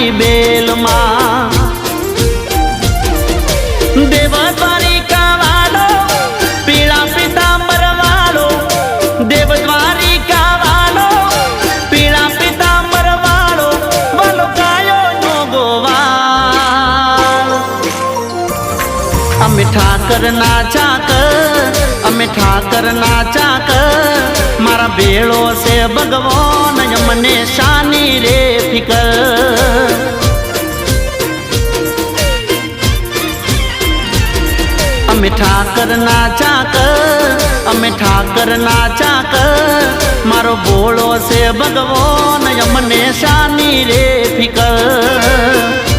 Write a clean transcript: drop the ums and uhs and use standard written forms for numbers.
મારી બેલ માં દેવ દ્વારિકા વાળો પીળા પીતાંબર વાળો દેવ દ્વારિકા વાળો પીળા પીતાંબર વાળો વાલો ગાયો નો ગોવાળ અમે ઠાકર ના ચાકર અમે ઠાકર ના ચાકર મારા ભેળો છે ભગવાન મને શાની રે ફિકર અમે ઠાકર ના ચાકર અમે ઠાકર ના ચાકર મારો ભોળો છે ભગવાન મને શાની રે ફિકર